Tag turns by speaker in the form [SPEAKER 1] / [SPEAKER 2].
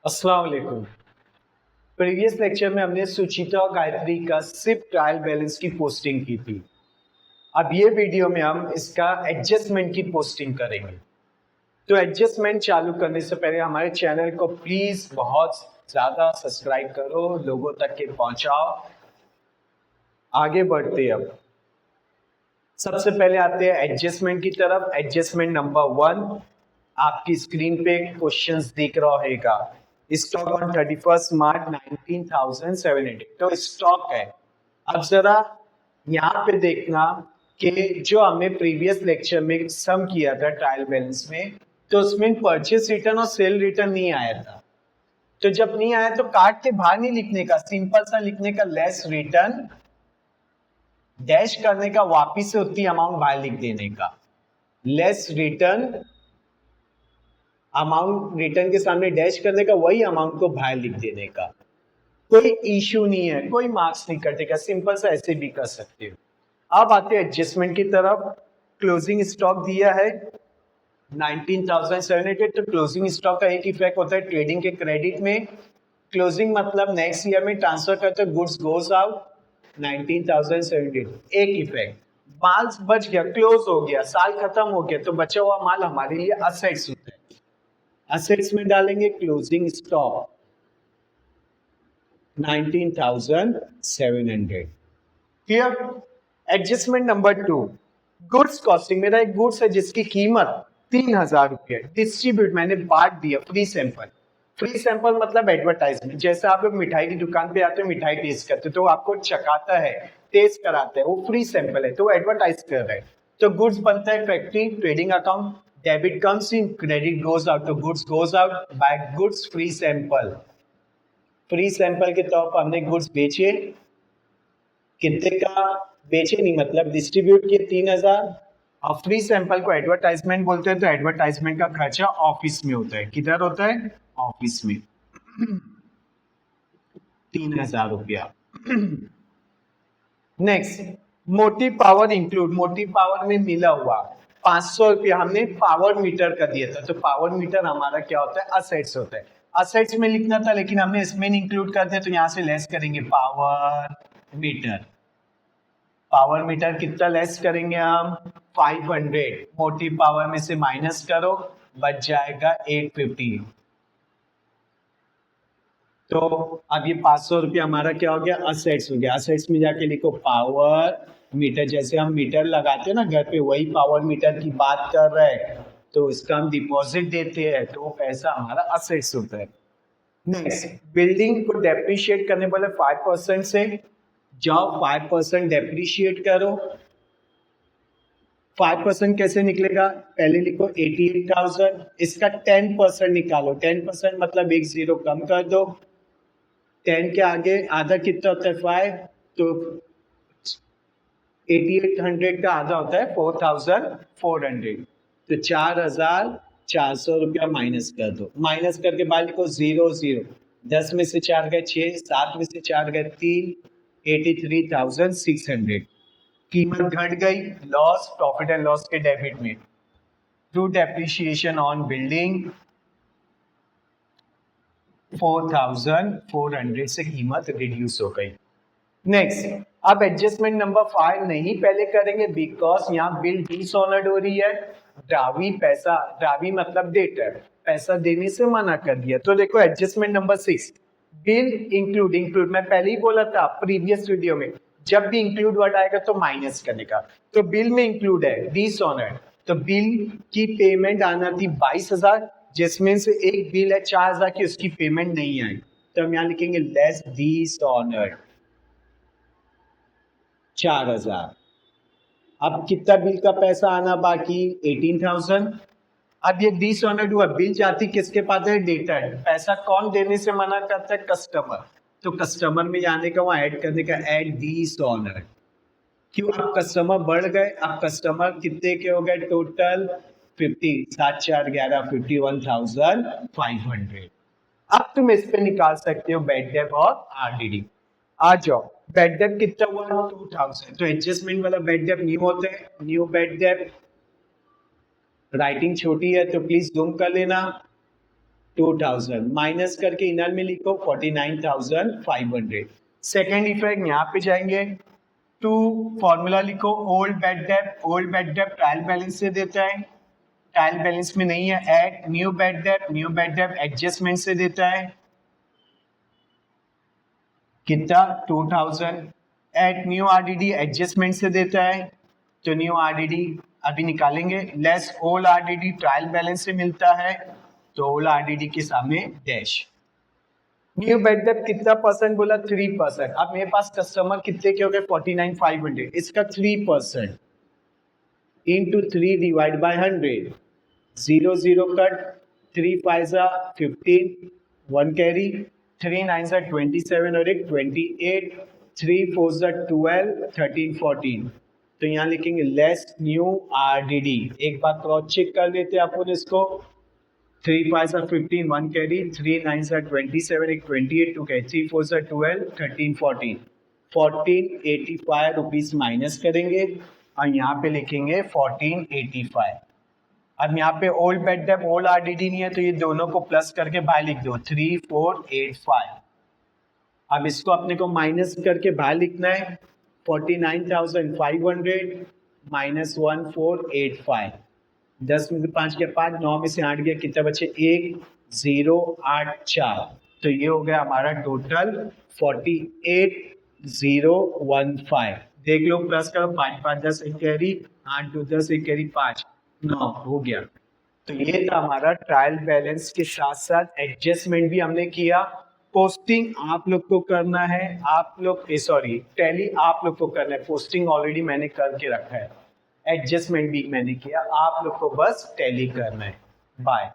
[SPEAKER 1] अस्सलाम वालेकुम। Previous lecture में हमने सुचिता और गायत्री का सिर्फ ट्रायल बैलेंस की पोस्टिंग की थी। अब ये वीडियो में हम इसका एडजस्टमेंट की पोस्टिंग करेंगे। तो एडजस्टमेंट चालू करने से पहले हमारे चैनल को प्लीज बहुत ज्यादा सब्सक्राइब करो, लोगों तक के पहुंचाओ। आगे बढ़ते अब सबसे पहले आते हैं एडजस्टमेंट की तरफ। एडजस्टमेंट नंबर 1 आपकी स्क्रीन पे क्वेश्चंस दिख रहा होगा। स्टॉक ऑन 31 मार्च 19,700 तो स्टॉक है। अब जरा यहाँ पे देखना कि जो हमने प्रीवियस लेक्चर में सम किया था ट्रायल बैलेंस में, तो उसमें परचेस रिटर्न और सेल रिटर्न नहीं आया था। तो जब नहीं आया तो काट के बाहर नहीं लिखने का, सिंपल सा लिखने का लेस रिटर्न, डैश करने का, वापिस से उतनी अमाउंट बाहर लिख देने का। लेस रिटर्न, अमाउंट रिटर्न के सामने डैश करने का, वही अमाउंट को बाहर लिख देने का। कोई इश्यू नहीं है, कोई मार्क्स नहीं कटेगा, सिंपल सा ऐसे भी कर सकते हो। अब आते हैं एडजस्टमेंट की तरफ। क्लोजिंग स्टॉक दिया है 19,700। तो क्लोजिंग स्टॉक का एक इफेक्ट होता है ट्रेडिंग के क्रेडिट में। क्लोजिंग मतलब नेक्स्ट ईयर में ट्रांसफर करते गुड्स गोज आउट 19,700, एक इफेक्ट। माल बच गया, क्लोज हो गया, साल खत्म हो गया, तो बचा हुआ माल हमारे लिए असेट्स होता है। असेट्स में डालेंगे closing stock 19,700। Clear. Adjustment number 2 goods costing. मेरा एक गुड्स है जिसकी कीमत 3,000 रुपये। डिस्ट्रीब्यूट मैंने बांट दिया, फ्री सैंपल। फ्री सैंपल मतलब एडवर्टाइजमेंट। जैसे आप लोग मिठाई की दुकान पे आते हो, मिठाई टेस्ट करते हो, तो आपको चखाता है, टेस्ट कराता है, वो फ्री सैंपल है, तो एडवर्टाइज कर रहे हैं। तो गुड्स बनता है factory trading account, debit comes in, credit goes out, तो goods goes out by goods free sample. Free sample के तौर पर हमने गुड्स बेचे, कितने का बेचे नहीं मतलब डिस्ट्रीब्यूट किए 3,000। और फ्री सैंपल को एडवर्टाइजमेंट बोलते हैं, तो एडवर्टाइजमेंट का खर्चा ऑफिस में होता है। किधर होता है? ऑफिस में। 3,000 रुपया। Next, motive power include. Motive power में मिला हुआ 500 रुपया हमने पावर मीटर का दिया था। तो पावर मीटर हमारा क्या होता है? असेट्स होता है। असेट्स में लिखना था लेकिन हमने इसमें इंक्लूड कर दिया, तो यहाँ से लेस करेंगे पावर मीटर। पावर मीटर कितना लेस करेंगे हम? 500। मोटिव पावर में से माइनस करो, बच जाएगा 850। तो अब ये 500 रुपया हमारा क्या हो गया? असेट्स हो गया। असेट्स में जाके लिखो पावर मीटर। जैसे हम मीटर लगाते हैं ना घर पे, वही पावर मीटर की बात कर रहे हैं। तो इसका हम डिपॉजिट देते हैं, तो वो पैसा हमारा असेट्स होता है। नेक्स्ट, बिल्डिंग को डेप्रिशिएट करने वाले 5% से जाओ 5% डेप्रिशिएट करो। 5% कैसे निकलेगा? पहले लिखो 88,000, इसका 10% निकालो। 10% मतलब एक जीरो कम कर दो। 10 के आगे आधा कितना होता है? 5। तो 8800 का आधा होता है 4,400। तो 4,400 रुपया माइनस कर दो। माइनस करके बाद लिखो 0 0। 10 में से 4 गए 6, 7 में से 4 गए 3, 83,600। कीमत घट गई, लॉस, प्रॉफिट एंड लॉस के डेबिट में। टू डेप्रिसिएशन ऑन बिल्डिंग 4,400 से कीमत रिड्यूस हो गई। नेक्स्ट, अब एडजस्टमेंट नंबर 5 नहीं पहले करेंगे बिकॉज यहाँ बिल डिसऑनर्ड हो रही है। ड्रावी पैसा, ड्रावी मतलब डेटर, पैसा देने से मना कर दिया। तो देखो adjustment number 6 bill include. Include मैं पहले ही बोला था प्रीवियस वीडियो में, जब भी इंक्लूड वर्ड आएगा तो माइनस करने का। तो बिल में इंक्लूड है डिसऑनर्ड, तो बिल की पेमेंट आना थी 22,000, जिसमें से एक बिल है 4,000 की, उसकी पेमेंट नहीं आई। तो हम यहाँ लिखेंगे लेस डिसऑनर्ड 4,000। अब कितना बिल का पैसा आना बाकी? 18,000। अब ये डिसऑनर्ड हुआ, बिल जाती किसके पास है? डेटर। पैसा कौन देने से मना करता है? कस्टमर। तो कस्टमर में जाने का, वहां ऐड करने का, ऐड डिसऑनर्ड। क्यों? अब कस्टमर बढ़ गए। अब कस्टमर कितने के हो गए टोटल? 50, 7 4 11, 51,500। अब तुम इस पे निकाल सकते हो बेड डेप और आरडीडी। आ जाओ, बेड डेप कितना हुआ? 2,000। तो एडजस्टमेंट वाला बेड डेप न्यू होता है। न्यू बेड डेप, राइटिंग छोटी है तो प्लीज जूम कर लेना। 2000 माइनस करके इनर में लिखो 49,500। सेकेंड इफेक्ट यहाँ पे जाएंगे टू फॉर्मूला लिखो old bad debt trial balance से देता है, ट्रायल बैलेंस में नहीं है, add new bad debt adjustment से देता है कितना 2000, ऐड न्यू आरडीडी एडजस्टमेंट से देता है तो न्यू आरडीडी अभी निकालेंगे, less old RDD trial balance से मिलता है तो ओल्ड आरडीडी के सामने डैश। न्यू बेड डेप्थ कितना परसेंट बोला 3%। अब मेरे पास कस्टमर कितने के हो गए 49,500, इसका 3% into 3 divide by 100, 0 0 cut, 3 5 15, 1 carry, 3 9 27 और एक 28, 3 4 12, 13 14। तो यहाँ लिखेंगे लेस न्यू आरडीडी। एक बार क्रॉस चेक कर लेते हैं अपन इसको, 3 5 15, 1 कैरी, 3 9 27, एक 28, 2 कैरी, 3 4 12, 13 14, 1485 रुपीज माइनस करेंगे और यहाँ पे लिखेंगे 1485। अब यहाँ पे old bed depth old RDD नहीं है तो ये दोनों को प्लस करके बाहर लिख दो 3485। अब इसको अपने को माइनस करके बाहर लिखना है 49,500 माइनस 1485। 10 में से 5 गया 5, 9 में से 8 गया कितना बचे 1084। तो ये हो गया हमारा टोटल 48,015। देख लो प्लस करो 5 5 10 एक कैरी, 8 2 10 एक कैरी 5 9 हो गया। तो ये था हमारा ट्रायल बैलेंस के साथ साथ एडजस्टमेंट भी हमने किया। पोस्टिंग आप लोग को करना है, आप लोग टैली आप लोग को करना है, पोस्टिंग ऑलरेडी मैंने करके रखा है, एडजस्टमेंट भी मैंने किया, आप लोग को बस टैली करना है। बाय।